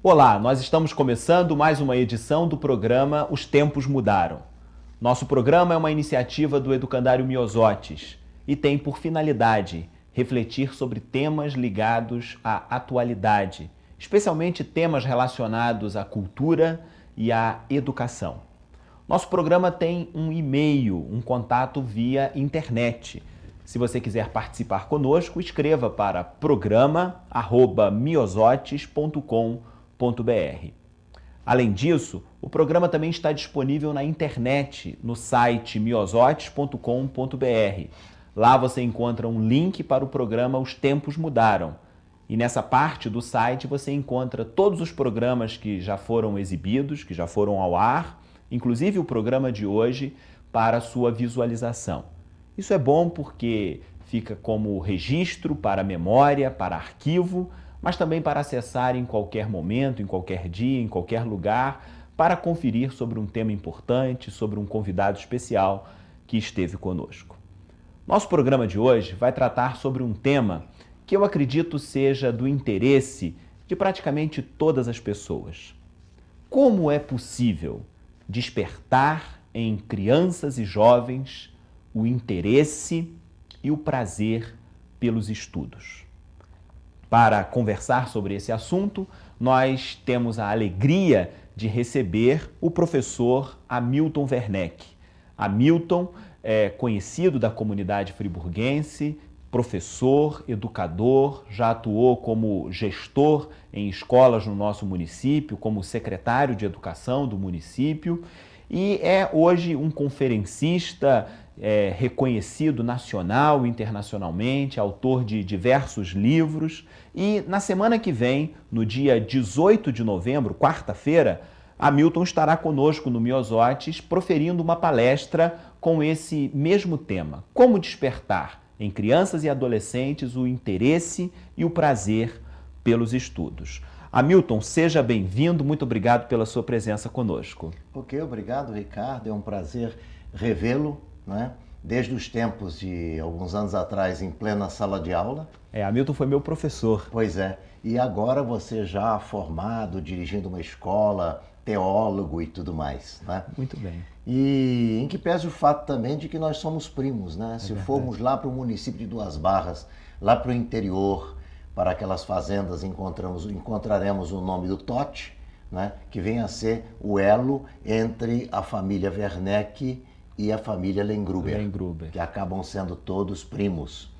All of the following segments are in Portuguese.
Olá, nós estamos começando mais uma edição do programa Os Tempos Mudaram. Nosso programa é uma iniciativa do Educandário Miosotis e tem por finalidade refletir sobre temas ligados à atualidade, especialmente temas relacionados à cultura e à educação. Nosso programa tem um e-mail, um contato via internet. Se você quiser participar conosco, escreva para programa@miosotis.com.br. Além disso, o programa também está disponível na internet, no site miosotis.com.br. Lá você encontra um link para o programa Os Tempos Mudaram. E nessa parte do site você encontra todos os programas que já foram exibidos, que já foram ao ar, inclusive o programa de hoje, para sua visualização. Isso é bom porque fica como registro para memória, para arquivo, mas também para acessar em qualquer momento, em qualquer dia, em qualquer lugar, para conferir sobre um tema importante, sobre um convidado especial que esteve conosco. Nosso programa de hoje vai tratar sobre um tema que eu acredito seja do interesse de praticamente todas as pessoas. Como é possível despertar em crianças e jovens o interesse e o prazer pelos estudos? Para conversar sobre esse assunto, nós temos a alegria de receber o professor Hamilton Werneck. Hamilton é conhecido da comunidade friburguense, professor, educador, já atuou como gestor em escolas no nosso município, como secretário de educação do município e é hoje um conferencista reconhecido nacional e internacionalmente, autor de diversos livros. E na semana que vem, no dia 18 de novembro, quarta-feira, Hamilton estará conosco no Miosotis proferindo uma palestra com esse mesmo tema: como despertar em crianças e adolescentes o interesse e o prazer pelos estudos. Hamilton, seja bem-vindo, muito obrigado pela sua presença conosco. Ok, obrigado, Ricardo, é um prazer revê-lo, né? Desde os tempos de alguns anos atrás, em plena sala de aula. Hamilton foi meu professor. Pois é, e agora você já formado, dirigindo uma escola, teólogo e tudo mais, né? Muito bem. E em que pese o fato também de que nós somos primos, né? Se formos lá para o município de Duas Barras, lá para o interior, para aquelas fazendas, encontraremos o nome do Totti, né? Que vem a ser o elo entre a família Werneck e a família Lengruber, que acabam sendo todos primos.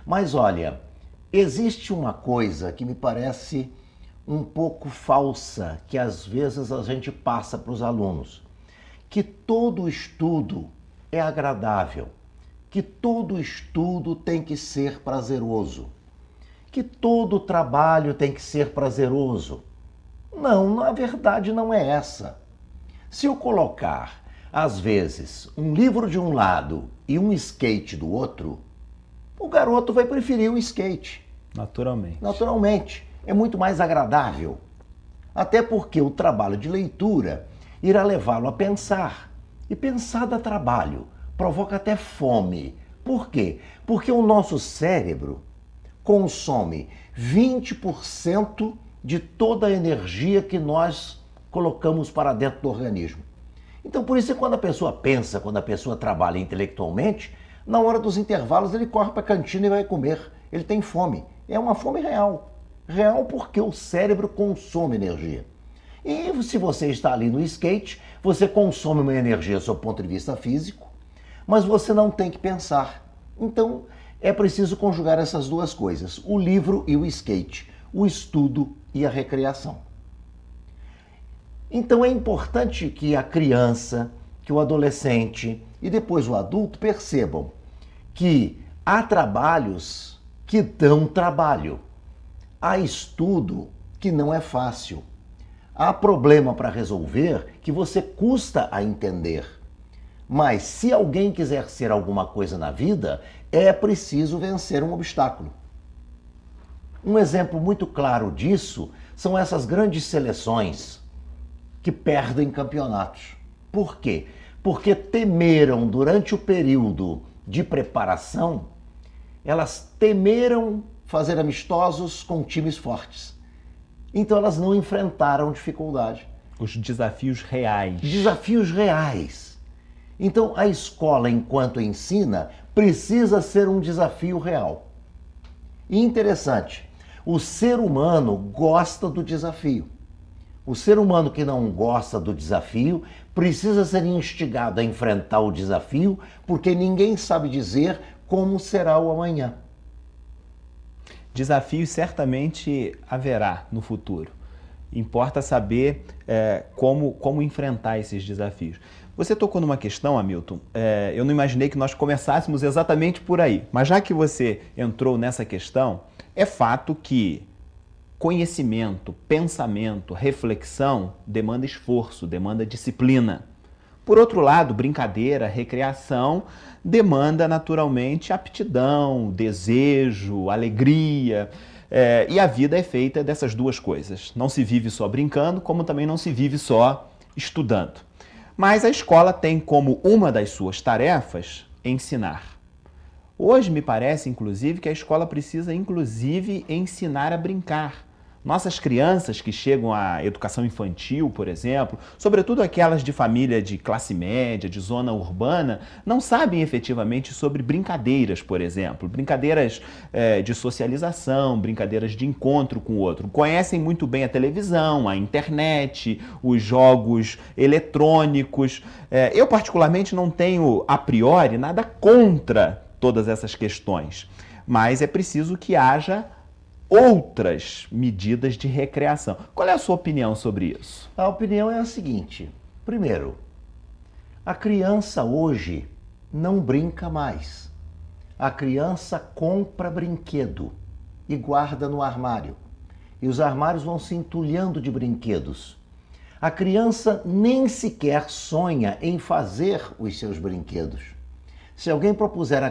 Mas olha, existe uma coisa que me parece um pouco falsa, que às vezes a gente passa para os alunos, que todo estudo é agradável, que todo estudo tem que ser prazeroso, que todo trabalho tem que ser prazeroso. Não, a verdade não é essa. Se eu colocar, às vezes, um livro de um lado e um skate do outro, o garoto vai preferir o skate. Naturalmente. É muito mais agradável. Até porque o trabalho de leitura irá levá-lo a pensar. E pensar dá trabalho, provoca até fome. Por quê? Porque o nosso cérebro consome 20% de toda a energia que nós colocamos para dentro do organismo. Então, por isso, quando a pessoa pensa, quando a pessoa trabalha intelectualmente, na hora dos intervalos ele corre para a cantina e vai comer. Ele tem fome. É uma fome real. Real porque o cérebro consome energia. E se você está ali no skate, você consome uma energia do seu ponto de vista físico, mas você não tem que pensar. Então, é preciso conjugar essas duas coisas, o livro e o skate, o estudo e a recreação. Então é importante que a criança, que o adolescente e depois o adulto percebam que há trabalhos que dão trabalho. Há estudo que não é fácil. Há problema para resolver que você custa a entender. Mas se alguém quiser ser alguma coisa na vida, é preciso vencer um obstáculo. Um exemplo muito claro disso são essas grandes seleções que perdem campeonatos. Por quê? Porque temeram durante o período de preparação, elas temeram fazer amistosos com times fortes. Então elas não enfrentaram dificuldade. Os desafios reais. Desafios reais. Então a escola, enquanto ensina, precisa ser um desafio real. E interessante, o ser humano gosta do desafio. O ser humano que não gosta do desafio precisa ser instigado a enfrentar o desafio, porque ninguém sabe dizer como será o amanhã. Desafios certamente haverá no futuro. Importa saber como enfrentar esses desafios. Você tocou numa questão, Hamilton, eu não imaginei que nós começássemos exatamente por aí, mas já que você entrou nessa questão, é fato que conhecimento, pensamento, reflexão demanda esforço, demanda disciplina. Por outro lado, brincadeira, recreação demanda naturalmente aptidão, desejo, alegria. E a vida é feita dessas duas coisas. Não se vive só brincando, como também não se vive só estudando. Mas a escola tem como uma das suas tarefas ensinar. Hoje me parece, inclusive, que a escola precisa, inclusive, ensinar a brincar. Nossas crianças que chegam à educação infantil, por exemplo, sobretudo aquelas de família de classe média, de zona urbana, não sabem efetivamente sobre brincadeiras, por exemplo. Brincadeiras de socialização, brincadeiras de encontro com o outro. Conhecem muito bem a televisão, a internet, os jogos eletrônicos. Eu, particularmente, não tenho, a priori, nada contra todas essas questões, mas é preciso que haja outras medidas de recreação. Qual é a sua opinião sobre isso? A opinião é a seguinte. Primeiro, a criança hoje não brinca mais. A criança compra brinquedo e guarda no armário. E os armários vão se entulhando de brinquedos. A criança nem sequer sonha em fazer os seus brinquedos. Se alguém propuser a